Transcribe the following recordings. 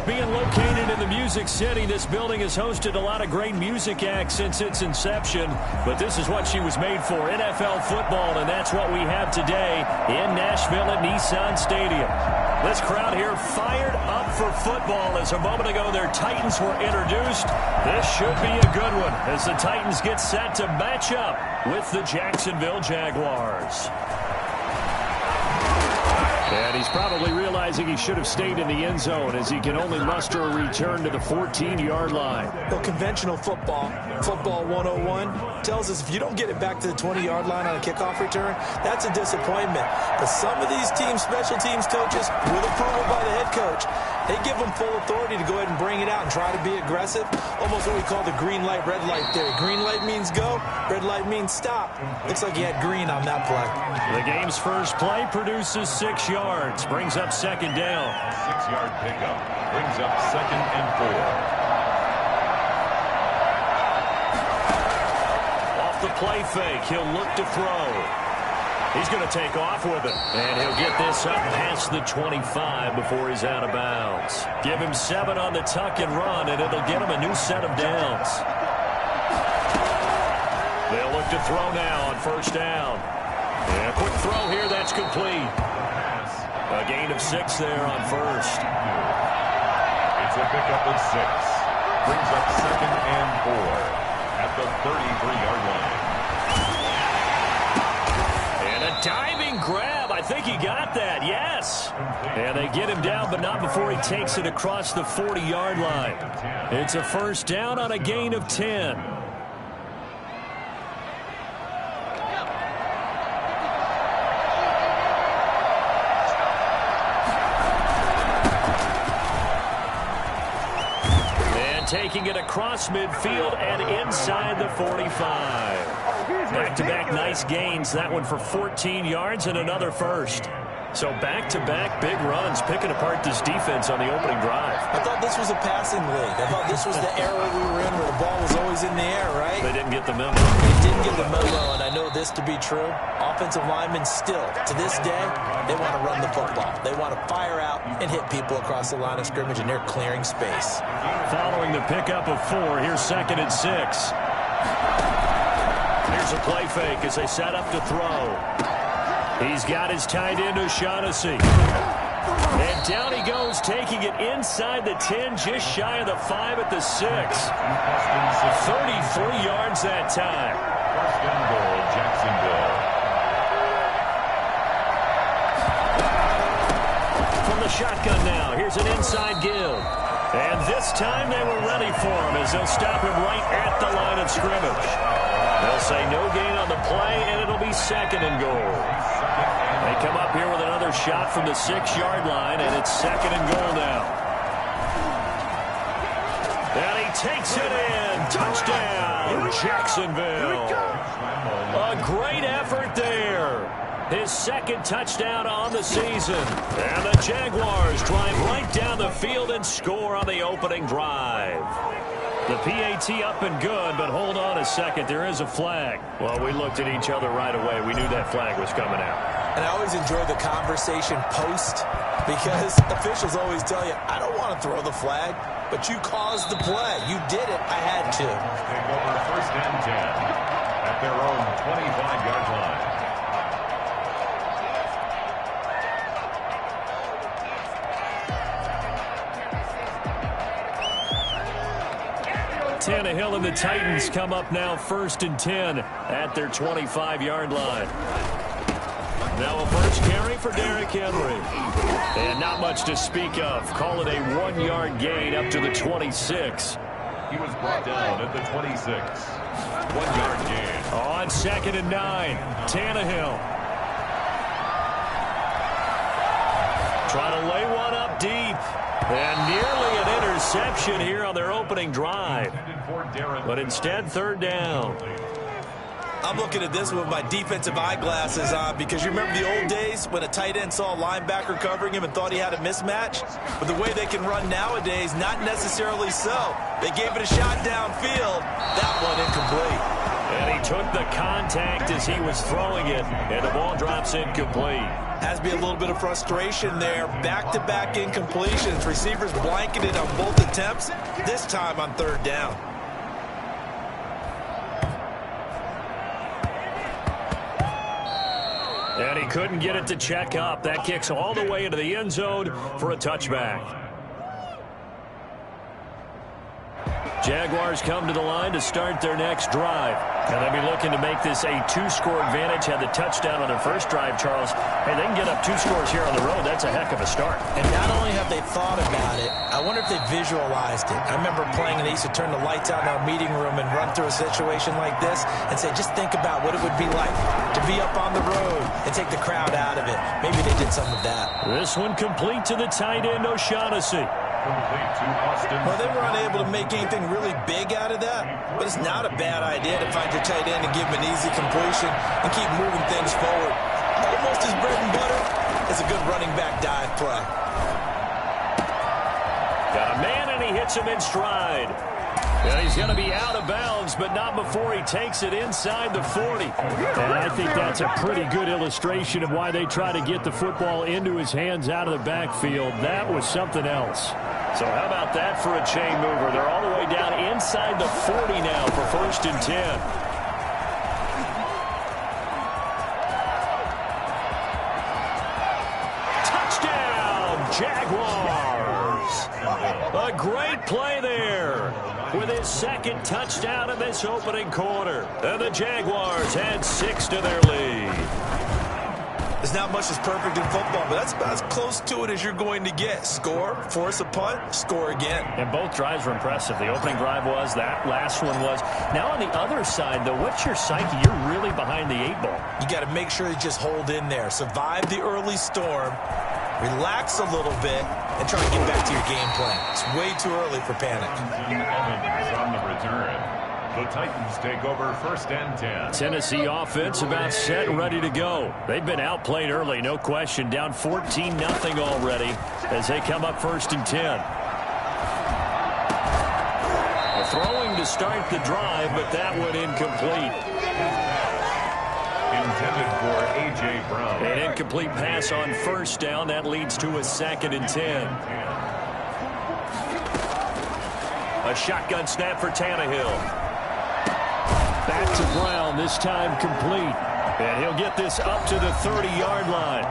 Being located in the Music City, this building has hosted a lot of great music acts since its inception. But this is what she was made for, NFL football, and that's what we have today in Nashville at Nissan Stadium. This crowd here fired up for football as a moment ago their Titans were introduced. This should be a good one as the Titans get set to match up with the Jacksonville Jaguars. And he's probably realizing he should have stayed in the end zone as he can only muster a return to the 14-yard line. Well, conventional football 101, tells us if you don't get it back to the 20-yard line on a kickoff return, that's a disappointment. But some of these teams, special teams coaches, with approval by the head coach, they give them full authority to go ahead and bring it out and try to be aggressive. Almost what we call the green light, red light theory. Green light means go, red light means stop. Looks like he had green on that play. The game's first play produces 6 yards, brings up second down. 6-yard pickup brings up 2nd and 4. Off the play fake, he'll look to throw. He's going to take off with it, and he'll get this up past the 25 before he's out of bounds. Give him 7 on the tuck and run, and it'll get him a new set of downs. They'll look to throw now on first down. And a quick throw here, that's complete. A gain of 6 there on first. It's a pickup of 6. Brings up 2nd and 4 at the 33-yard line. Diving grab. I think he got that. Yes. And they get him down, but not before he takes it across the 40-yard line. It's a first down on a gain of 10. And taking it across midfield and inside the 45. Back-to-back nice gains. That one for 14 yards and another first. So back-to-back big runs, picking apart this defense on the opening drive. I thought this was a passing league. I thought this was the era we were in where the ball was always in the air, right? They didn't get the memo. They didn't get the memo, and I know this to be true. Offensive linemen still, to this day, they want to run the football. They want to fire out and hit people across the line of scrimmage, and they're clearing space. Following the pickup of 4, here's 2nd and 6. Here's a play fake as they set up to throw. He's got his tight end, O'Shaughnessy. And down he goes, taking it inside the 10, just shy of the 5 at the 6. 33 yards that time. First and goal, Jacksonville. From the shotgun now, here's an inside give. And this time they were ready for him as they'll stop him right at the line of scrimmage. They'll say no gain on the play, and it'll be 2nd and goal. They come up here with another shot from the 6-yard line, and it's 2nd and goal now. And he takes it in. Touchdown, Jacksonville. A great effort there. His 2nd touchdown on the season. And the Jaguars drive right down the field and score on the opening drive. The PAT up and good, but hold on a second. There is a flag. Well, we looked at each other right away. We knew that flag was coming out. And I always enjoy the conversation post because officials always tell you, I don't want to throw the flag, but you caused the play. You did it. I had to. Take over 1st and 10 at their own 25-yard line. Tannehill and the Titans come up now 1st and 10 at their 25-yard line. Now a first carry for Derrick Henry. And not much to speak of. Call it a 1-yard gain up to the 26. He was brought down at the 26. 1-yard gain. On 2nd and 9, Tannehill. Trying to lay one up deep. And nearly an interception here on their opening drive. But instead, 3rd down. I'm looking at this with my defensive eyeglasses on because you remember the old days when a tight end saw a linebacker covering him and thought he had a mismatch? But the way they can run nowadays, not necessarily so. They gave it a shot downfield. That one incomplete. And he took the contact as he was throwing it, and the ball drops incomplete. Has to be a little bit of frustration there. Back-to-back incompletions. Receivers blanketed on both attempts, this time on third down. And he couldn't get it to check up. That kicks all the way into the end zone for a touchback. Jaguars come to the line to start their next drive. And they'll be looking to make this a two-score advantage. Had the touchdown on their first drive, Charles. Hey, they can get up 2 scores here on the road. That's a heck of a start. And not only have they thought about it, I wonder if they visualized it. I remember playing, and they used to turn the lights out in our meeting room and run through a situation like this and say, just think about what it would be like to be up on the road and take the crowd out of it. Maybe they did some of that. This one complete to the tight end, O'Shaughnessy. Well, they were unable to make anything really big out of that, but it's not a bad idea to find your tight end and give him an easy completion and keep moving things forward. Almost his bread and butter is a good running back dive play. Got a man, and he hits him in stride. And he's going to be out of bounds, but not before he takes it inside the 40. And I think that's a pretty good illustration of why they try to get the football into his hands out of the backfield. That was something else. So how about that for a chain mover? They're all the way down inside the 40 now for 1st and 10. Jaguars. A great play there with his second touchdown in this opening quarter. And the Jaguars add 6 to their lead. There's not much that's perfect in football, but that's about as close to it as you're going to get. Score, force a punt, score again. And both drives were impressive. The opening drive was, that last one was. Now on the other side, though, what's your psyche? You're really behind the 8 ball. You got to make sure you just hold in there. Survive the early storm. Relax a little bit and try to get back to your game plan. It's way too early for panic. On the return, the Titans take over 1st and 10. Tennessee offense about set and ready to go. They've been outplayed early, no question. Down 14-0 already as they come up 1st and 10. A throwing to start the drive, but that one incomplete. Intended for A.J. Brown. An incomplete pass on 1st down. That leads to a 2nd and 10. A shotgun snap for Tannehill. Back to Brown, this time complete. And he'll get this up to the 30-yard line.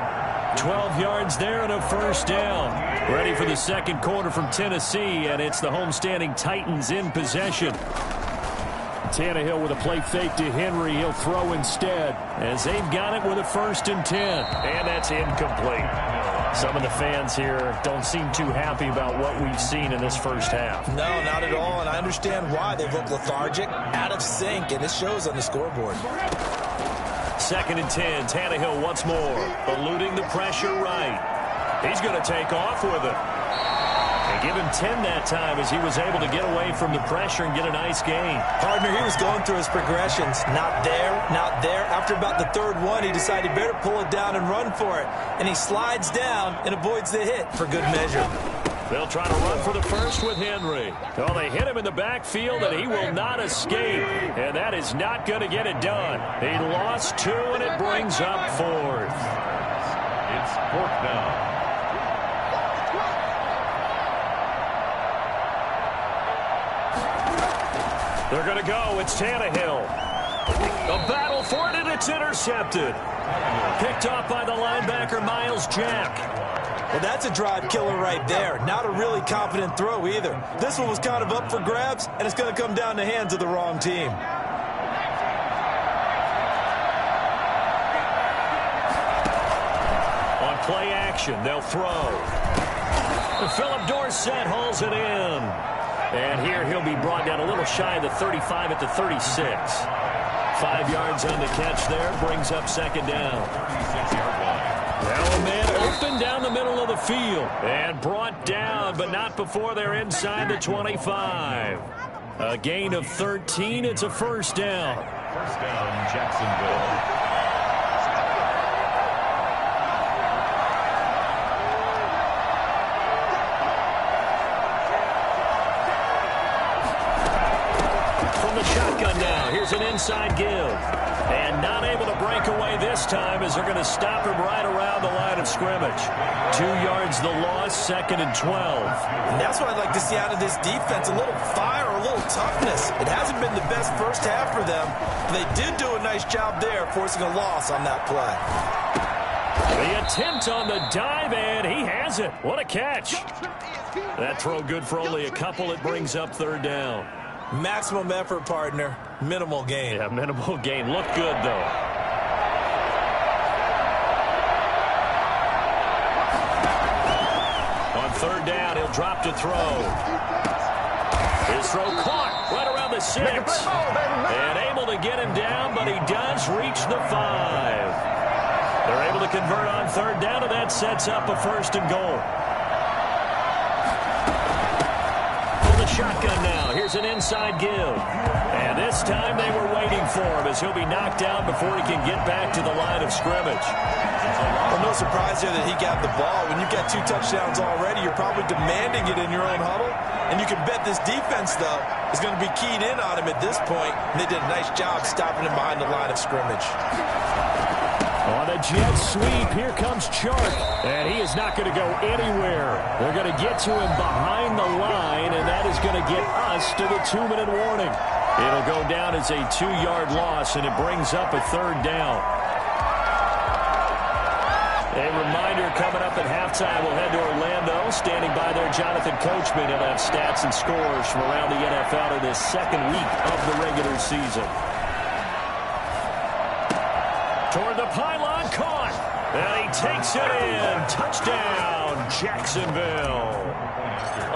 12 yards there and a 1st down. Ready for the second quarter from Tennessee, and it's the homestanding Titans in possession. Tannehill with a play fake to Henry. He'll throw instead as they've got it with a 1st and 10. And that's incomplete. Some of the fans here don't seem too happy about what we've seen in this first half. No, not at all, and I understand why. They look lethargic, out of sync, and it shows on the scoreboard. 2nd and 10. Tannehill once more, eluding the pressure right. He's going to take off with it. They give him 10 that time as he was able to get away from the pressure and get a nice gain. Partner, he was going through his progressions. Not there, not there. After about the 3rd one, he decided he better pull it down and run for it. And he slides down and avoids the hit for good measure. They'll try to run for the first with Henry. Oh, they hit him in the backfield, and he will not escape. And that is not going to get it done. He lost 2, and it brings up 4th. It's 4th down. They're going to go. It's Tannehill. A battle for it, and it's intercepted. Picked off by the linebacker, Miles Jack. Well, that's a drive killer right there. Not a really confident throw either. This one was kind of up for grabs, and it's going to come down the hands of the wrong team. On play action, they'll throw. Philip Dorsett hauls it in. And here he'll be brought down a little shy of the 35 at the 36. 5 yards on the catch there. Brings up 2nd down. 36-yard line. Now a man open down the middle of the field. And brought down, but not before they're inside the 25. A gain of 13. It's a 1st down. 1st down, Jacksonville. shotgun now. Here's an inside give. And not able to break away this time as they're going to stop him right around the line of scrimmage. 2 yards the loss, 2nd and 12. And that's what I'd like to see out of this defense, a little fire, a little toughness. It hasn't been the best first half for them. They did do a nice job there, forcing a loss on that play. The attempt on the dive, and he has it. What a catch. That throw good for only a couple. It brings up 3rd down. Maximum effort, partner. Minimal gain. Yeah, minimal gain. Look good, though. On 3rd down, he'll drop to throw. His throw caught right around the 6. And able to get him down, but he does reach the 5. They're able to convert on 3rd down, and that sets up a 1st and goal. For the shotgun now, here's an inside give. And this time they were waiting for him as he'll be knocked down before he can get back to the line of scrimmage. Well, no surprise here that he got the ball. When you've got 2 touchdowns already, you're probably demanding it in your own huddle. And you can bet this defense, though, is going to be keyed in on him at this point. And they did a nice job stopping him behind the line of scrimmage. On a jet sweep, here comes Chark. And he is not going to go anywhere. They're going to get to him behind the line, and that is going to get us to the 2-minute warning. It'll go down as a 2-yard loss, and it brings up a 3rd down. A reminder coming up at halftime, we'll head to Orlando. Standing by there, Jonathan Coachman. He'll have stats and scores from around the NFL in this 2nd week of the regular season. Toward the pylon, caught. And he takes it in. Touchdown, Jacksonville.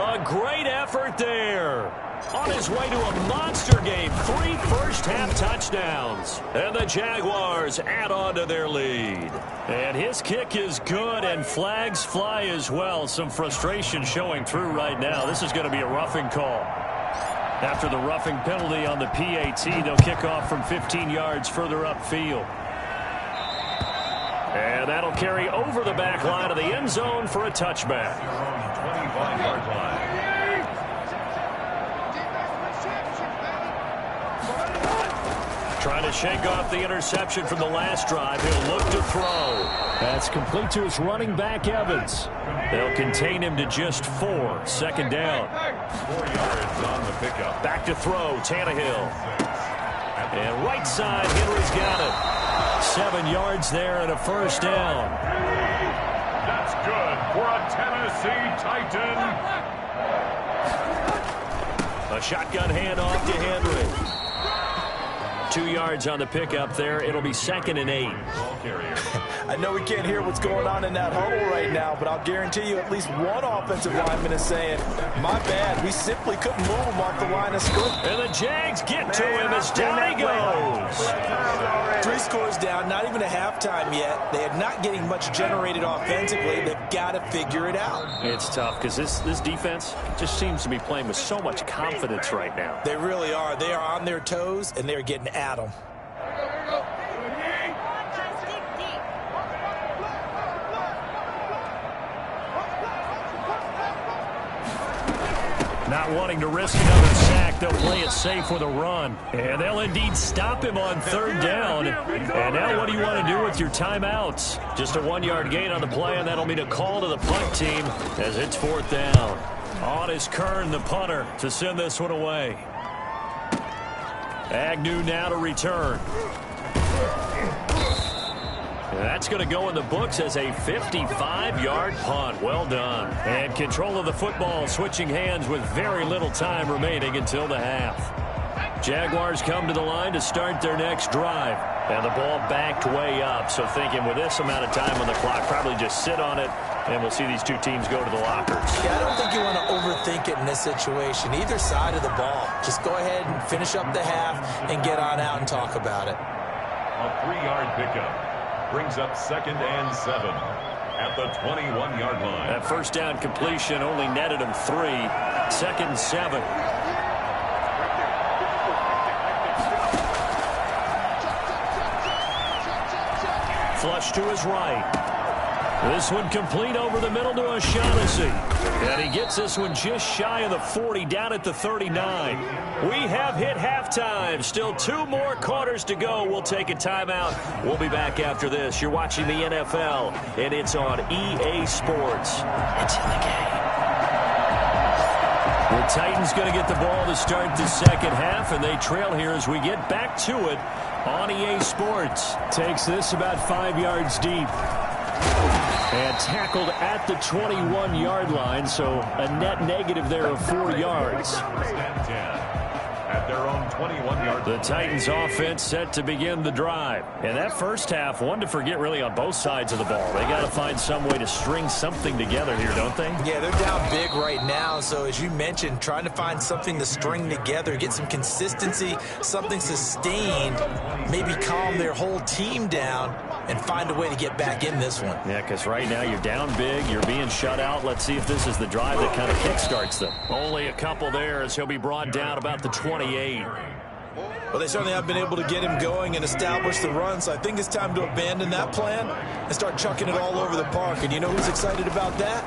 A great effort there. On his way to a monster game. 3 first-half touchdowns. And the Jaguars add on to their lead. And his kick is good, and flags fly as well. Some frustration showing through right now. This is going to be a roughing call. After the roughing penalty on the PAT, they'll kick off from 15 yards further upfield. And that'll carry over the back line of the end zone for a touchback. 25-yard line. Trying to shake off the interception from the last drive. He'll look to throw. That's complete to his running back, Evans. They'll contain him to just 4. 2nd down. 4 yards on the pickup. Back to throw, Tannehill. And right side, Henry's got it. 7 yards there and a 1st down. That's good for a Tennessee Titan. A shotgun handoff to Henry. 2 yards on the pickup there. It'll be 2nd and 8. I know we can't hear what's going on in that huddle right now, but I'll guarantee you at least one offensive lineman is saying, my bad, we simply couldn't move him off the line of scrimmage. And the Jags get to him as down he goes. 3 scores down, not even a halftime yet. They are not getting much generated offensively. They've got to figure it out. It's tough because this defense just seems to be playing with so much confidence right now. They really are. They are on their toes, and they're getting at them. Not wanting to risk another sack, they'll play it safe with a run. And they'll indeed stop him on 3rd down. And now what do you want to do with your timeouts? Just a 1-yard gain on the play, and that'll mean a call to the punt team as it's 4th down. On is Kern, the punter, to send this one away. Agnew now to return. And that's going to go in the books as a 55-yard punt. Well done. And control of the football switching hands with very little time remaining until the half. Jaguars come to the line to start their next drive. And the ball backed way up. So thinking with this amount of time on the clock, probably just sit on it, and we'll see these two teams go to the lockers. Yeah, I don't think you want to overthink it in this situation. Either side of the ball. Just go ahead and finish up the half and get on out and talk about it. A 3-yard pickup brings up 2nd and 7 at the 21-yard line. That 1st down completion only netted him 3. 2nd and 7. Flush to his right. This one complete over the middle to O'Shaughnessy. And he gets this one just shy of the 40, down at the 39. We have hit halftime. Still 2 more quarters to go. We'll take a timeout. We'll be back after this. You're watching the NFL, and it's on EA Sports. It's in the game. The Titans going to get the ball to start the second half, and they trail here as we get back to it on EA Sports. Takes this about 5 yards deep. And tackled at the 21-yard line, so a net negative there of 4 yards. At their own 21-yard. The Titans offense set to begin the drive. And that first half, one to forget really on both sides of the ball. They got to find some way to string something together here, don't they? Yeah, they're down big right now. So as you mentioned, trying to find something to string together, get some consistency, something sustained, maybe calm their whole team down and find a way to get back in this one. Yeah, because right now you're down big, you're being shut out. Let's see if this is the drive that kind of kickstarts them. Only a couple there as he'll be brought down about the 28. Well, they certainly have been able to get him going and establish the run, so I think it's time to abandon that plan and start chucking it all over the park. And you know who's excited about that?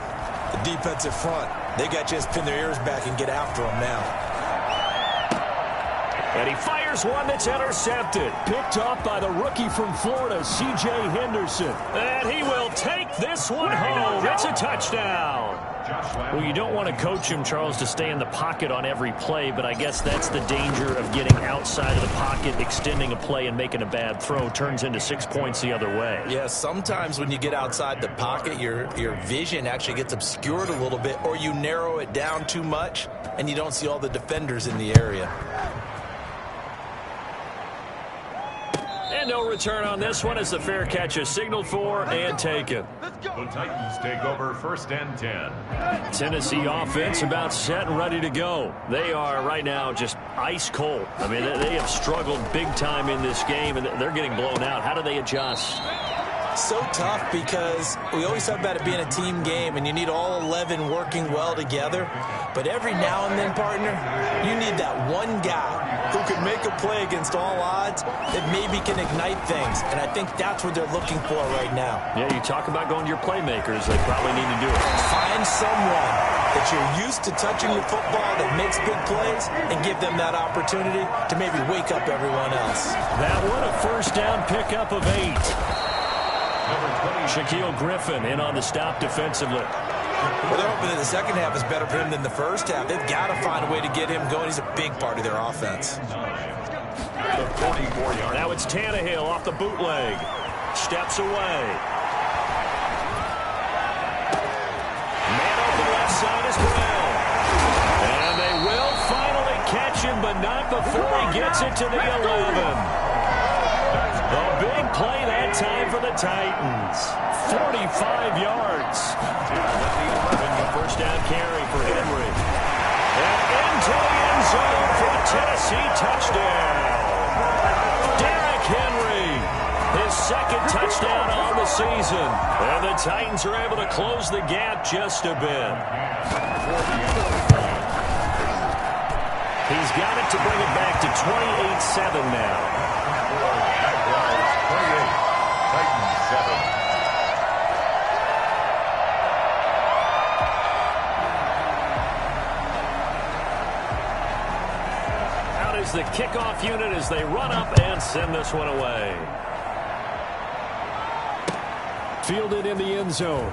The defensive front. They got to just pin their ears back and get after him now. And he fires one that's intercepted. Picked off by the rookie from Florida, C.J. Henderson. And he will take this one home. It's a touchdown. Well, you don't want to coach him, Charles, to stay in the pocket on every play, but I guess that's the danger of getting outside of the pocket, extending a play, and making a bad throw. Turns into 6 points the other way. Yeah, sometimes when you get outside the pocket, your vision actually gets obscured a little bit, or you narrow it down too much, and you don't see all the defenders in the area. And no return on this one as the fair catch is signaled for and taken. The Titans take over 1st and 10. Tennessee offense about set and ready to go. They are right now just ice cold. I mean, they have struggled big time in this game, and they're getting blown out. How do they adjust? So tough because we always talk about it being a team game, and you need all 11 working well together. But every now and then, partner, you need that one guy who can make a play against all odds that maybe can ignite things. And I think that's what they're looking for right now. Yeah, you talk about going to your playmakers. They probably need to do it. Find someone that you're used to touching the football that makes big plays and give them that opportunity to maybe wake up everyone else. That one, a first down pickup of 8. Shaquille Griffin in on the stop defensively. Well, they're hoping that the second half is better for him than the first half. They've got to find a way to get him going. He's a big part of their offense. The 44-yard. Now it's Tannehill off the bootleg. Steps away. Man open left side is Brown. And they will finally catch him, but not before he gets it to the 11. A big play that time for the Titans. 45 yards. First down carry for Henry. And into the end zone for a Tennessee touchdown. Derrick Henry, his second touchdown on the season. And the Titans are able to close the gap just a bit. He's got it to bring it back to 28-7 now. The kickoff unit as they run up and send this one away. Fielded in the end zone.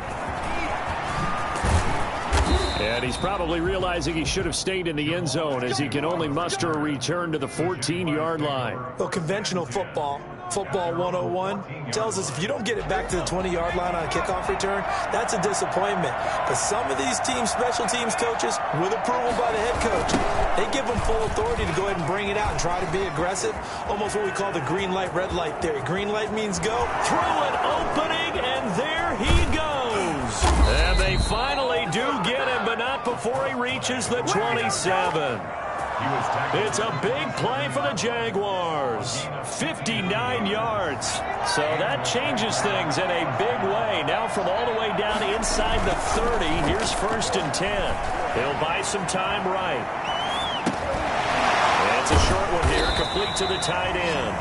And he's probably realizing he should have stayed in the end zone as he can only muster a return to the 14-yard line. Well, conventional football 101, tells us if you don't get it back to the 20-yard line on a kickoff return, that's a disappointment. But some of these teams, special teams coaches, with approval by the head coach, they give them full authority to go ahead and bring it out and try to be aggressive. Almost what we call the green light, red light theory. Green light means go. Through an opening, and there he goes. And they finally do get him, but not before he reaches the 27. It's a big play for the Jaguars. 59 yards. So that changes things in a big way. Now from all the way down inside the 30, here's 1st and 10. He'll buy some time right. It's a short one here, complete to the tight end.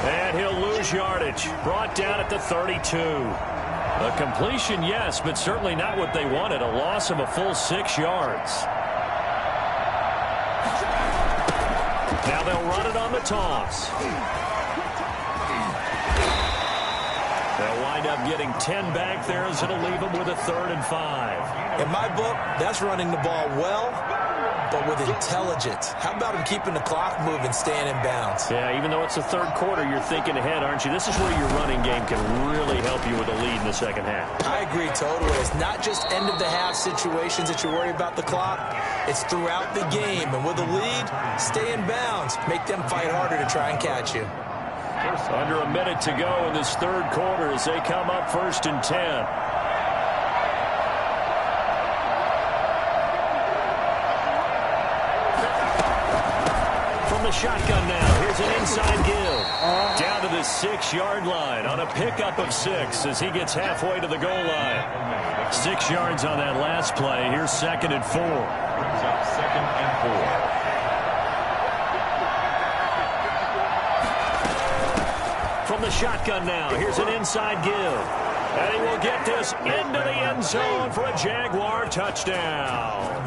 And he'll lose yardage. Brought down at the 32. A completion, yes, but certainly not what they wanted. A loss of a full 6 yards. Now they'll run it on the toss. They'll wind up getting 10 back there as it'll leave them with a 3rd and 5. In my book, that's running the ball well, but with intelligence. How about him keeping the clock moving, staying in bounds? Yeah, even though it's the 3rd quarter, you're thinking ahead, aren't you? This is where your running game can really help you with a lead in the 2nd half. I agree totally. It's not just end-of-the-half situations that you worry about the clock. It's throughout the game. And with a lead, stay in bounds. Make them fight harder to try and catch you. Under a minute to go in this 3rd quarter as they come up 1st and 10. The shotgun now. Here's an inside give. Down to the 6-yard line on a pickup of 6 as he gets halfway to the goal line. 6 yards on that last play. Here's 2nd and 4. Brings up 2nd and 4. From the shotgun now. Here's an inside give. And he will get this into the end zone for a Jaguar touchdown.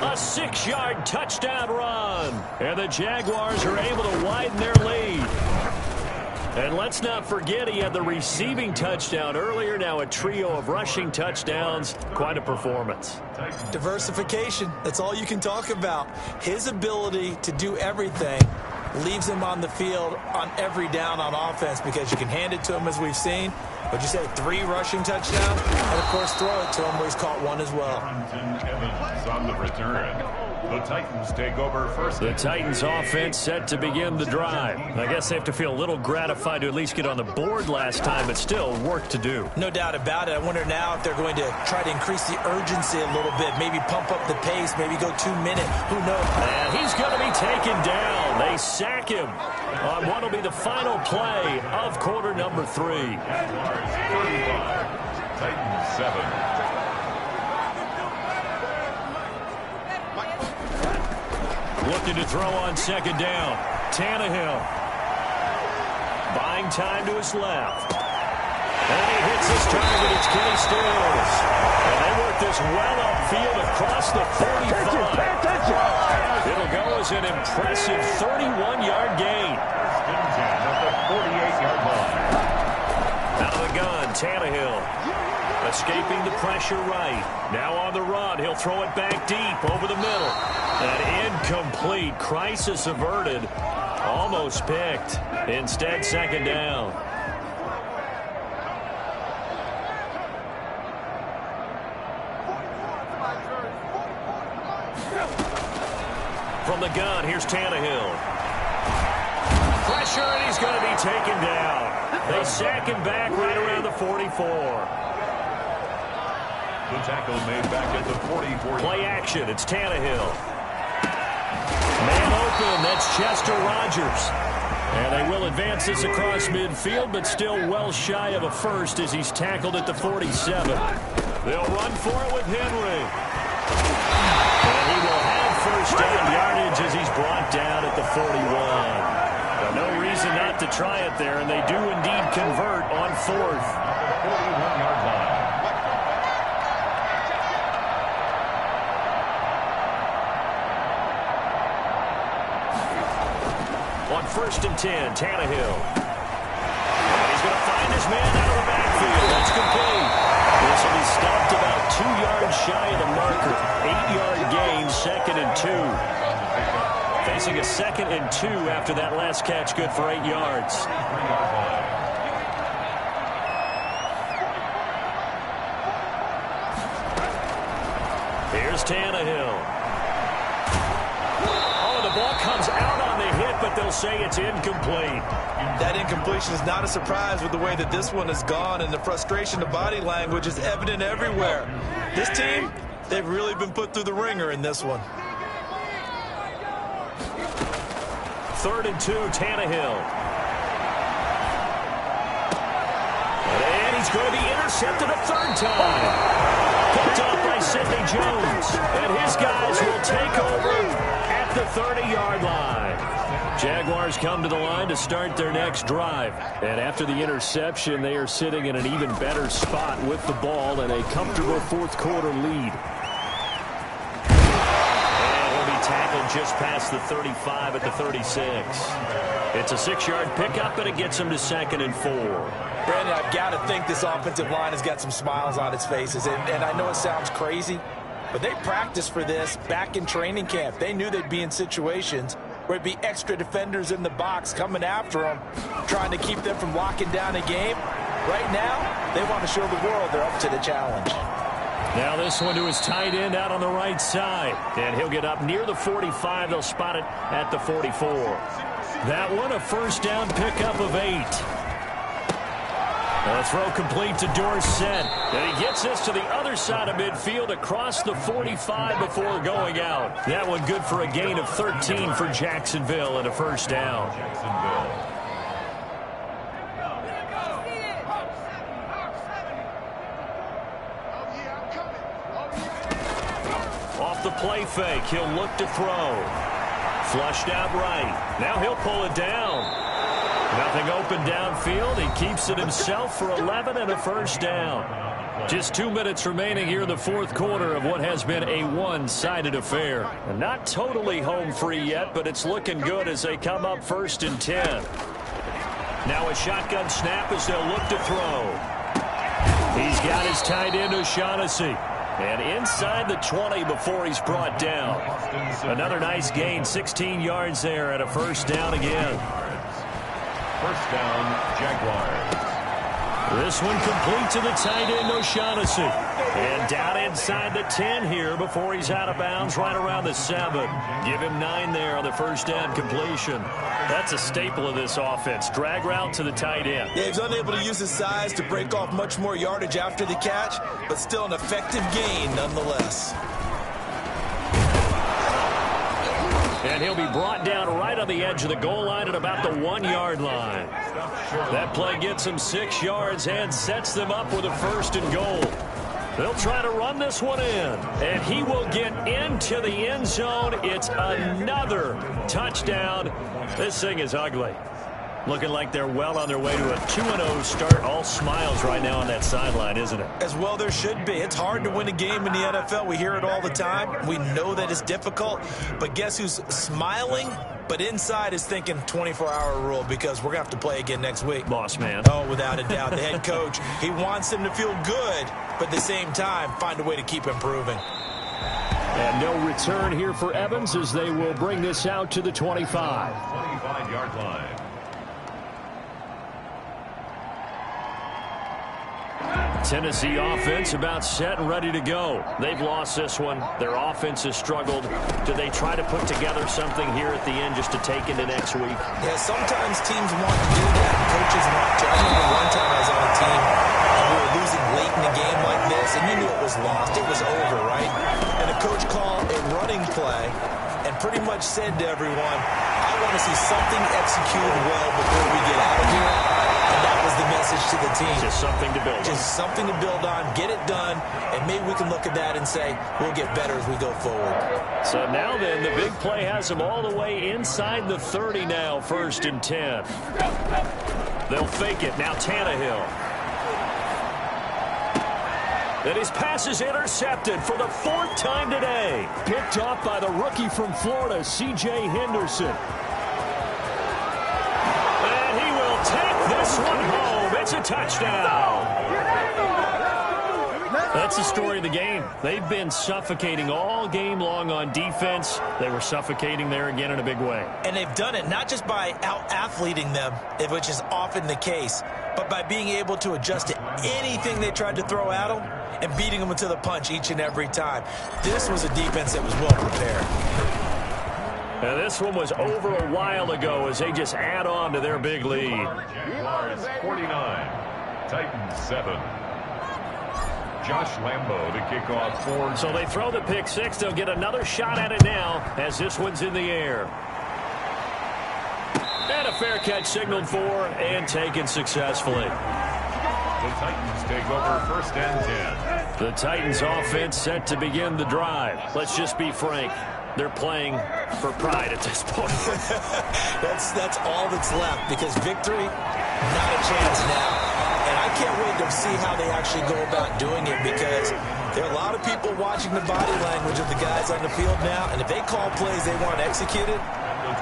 A 6-yard touchdown run. And the Jaguars are able to widen their lead. And let's not forget he had the receiving touchdown earlier. Now a trio of rushing touchdowns. Quite a performance. Diversification. That's all you can talk about. His ability to do everything leaves him on the field on every down on offense because you can hand it to him as we've seen. What'd you say, 3 rushing touchdowns? And, of course, throw it to him where he's caught 1 as well. Evans on the return. The Titans take over first. The Titans offense set to begin the drive. I guess they have to feel a little gratified to at least get on the board last time, but still work to do. No doubt about it. I wonder now if they're going to try to increase the urgency a little bit, maybe pump up the pace, maybe go 2-minute. Who knows? And he's going to be taken down. They sack him on what will be the final play of quarter number 3. Jaguars 35, Titans 7. Looking to throw on 2nd down. Tannehill. Buying time to his left. And he hits his target. It's Kenny Stills. And they work this well upfield across the 45. It'll go as an impressive 31-yard gain. At the 48-yard line. Out of the gun, Tannehill. Escaping the pressure right. Now on the run. He'll throw it back deep over the middle. An incomplete. Crisis averted. Almost picked. Instead, 2nd down. From the gun, here's Tannehill. Pressure, and he's going to be taken down. They sack him back right around the 44. The tackle made back at the 44. Play action. It's Tannehill. Man open. That's Chester Rogers. And they will advance this across midfield, but still well shy of a first as he's tackled at the 47. They'll run for it with Henry. And he will have 1st down yardage as he's brought down at the 41. Now, no reason not to try it there, and they do indeed convert on 4th. 41-yard line. On 1st and 10, Tannehill. And he's going to find his man out of the backfield. That's complete. This will be stopped about 2 yards shy of the marker. 8-yard gain, 2nd and 2. Facing a 2nd and 2 after that last catch, good for 8 yards. Here's Tannehill. The ball comes out on the hit, but they'll say it's incomplete. That incompletion is not a surprise with the way that this one has gone, and the frustration, the body language is evident everywhere. This team, they've really been put through the ringer in this one. 3rd and 2, Tannehill. And he's going to be intercepted a 3rd time. Picked off by Sidney Jones. And his guys will take over at the 30-yard line. Jaguars come to the line to start their next drive. And after the interception, they are sitting in an even better spot with the ball and a comfortable fourth-quarter lead. And he'll be tackled just past the 35 at the 36. It's a 6-yard pickup, and it gets him to 2nd and 4. Brandon, I've got to think this offensive line has got some smiles on its faces. And I know it sounds crazy, but they practiced for this back in training camp. They knew they'd be in situations where it'd be extra defenders in the box coming after them, trying to keep them from locking down a game. Right now, they want to show the world they're up to the challenge. Now this one to his tight end out on the right side. And he'll get up near the 45. They'll spot it at the 44. That one, a first down pickup of 8. A throw complete to Dorsett. And he gets this to the other side of midfield across the 45 before going out. That one good for a gain of 13 for Jacksonville and a first down. Off the play fake, he'll look to throw. Flushed out right. Now he'll pull it down. Nothing open downfield. He keeps it himself for 11 and a first down. Just 2 minutes remaining here in the fourth quarter of what has been a one-sided affair. And not totally home free yet, but it's looking good as they come up 1st and 10. Now a shotgun snap as they'll look to throw. He's got his tight end O'Shaughnessy. And inside the 20 before he's brought down. Another nice gain, 16 yards there and a first down again. First down, Jaguars. This one complete to the tight end O'Shaughnessy. And down inside the 10 here before he's out of bounds right around the 7. Give him 9 there on the first down completion. That's a staple of this offense. Drag route to the tight end. Yeah, he's unable to use his size to break off much more yardage after the catch, but still an effective gain nonetheless. And he'll be brought down right on the edge of the goal line at about the 1-yard line. That play gets him 6 yards and sets them up with a 1st and goal. They'll try to run this one in, and he will get into the end zone. It's another touchdown. This thing is ugly. Looking like they're well on their way to a 2-0 start. All smiles right now on that sideline, isn't it? As well there should be. It's hard to win a game in the NFL. We hear it all the time. We know that it's difficult. But guess who's smiling, but inside is thinking 24-hour rule because we're going to have to play again next week. Boss man. Oh, without a doubt. The head coach, he wants them to feel good, but at the same time, find a way to keep improving. And no return here for Evans as they will bring this out to the 25. 25-yard line. Tennessee offense about set and ready to go. They've lost this one. Their offense has struggled. Do they try to put together something here at the end just to take into next week? Yeah, sometimes teams want to do that. Coaches want to. I remember one time I was on a team and we were losing late in a game like this, and you knew it was lost. It was over, right? And the coach called a running play and pretty much said to everyone, I want to see something executed well before we get out of here. And that was the message to the team. Just something to build on. Just something to build on, get it done, and maybe we can look at that and say, we'll get better as we go forward. So now then, the big play has them all the way inside the 30 now, 1st and 10. They'll fake it. Now Tannehill. And his pass is intercepted for the 4th time today. Picked off by the rookie from Florida, C.J. Henderson. And he will take this one home. It's a touchdown. That's the story of the game. They've been suffocating all game long on defense. They were suffocating there again in a big way. And they've done it not just by out-athleting them, which is often the case, but by being able to adjust to anything they tried to throw at them and beating them to the punch each and every time. This was a defense that was well prepared. And this one was over a while ago as they just add on to their big lead. Jaguars 49, Titans 7. Josh Lambo to kick off for. So they throw the pick six. They'll get another shot at it now as this one's in the air. And a fair catch signaled for and taken successfully. The Titans take over 1st and 10. The Titans offense set to begin the drive. Let's just be frank. They're playing for pride at this point. That's all that's left, because victory, not a chance now. And I can't wait to see how they actually go about doing it, because there are a lot of people watching the body language of the guys on the field now, and if they call plays they want executed,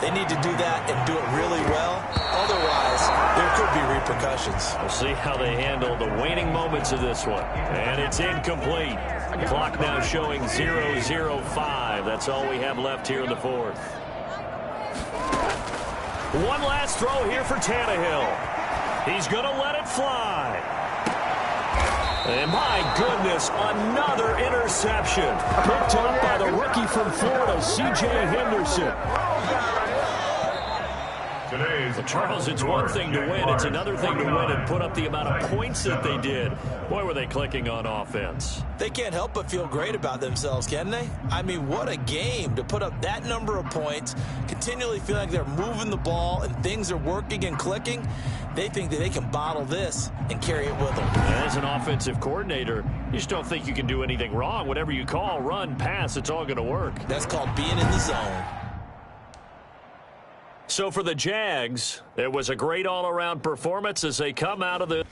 they need to do that and do it really well. Otherwise, there could be repercussions. We'll see how they handle the waning moments of this one. And it's incomplete. Clock now showing 0-0-5. That's all we have left here in the fourth. One last throw here for Tannehill. He's going to let it fly. And my goodness, another interception. Picked up by the rookie from Florida, C.J. Henderson. Well, Charles, it's one thing to win. It's another thing to win and put up the amount of points that they did. Boy, were they clicking on offense. They can't help but feel great about themselves, can they? I mean, what a game to put up that number of points, continually feel like they're moving the ball and things are working and clicking. They think that they can bottle this and carry it with them. As an offensive coordinator, you just don't think you can do anything wrong. Whatever you call, run, pass, it's all going to work. That's called being in the zone. So for the Jags, it was a great all-around performance as they come out of the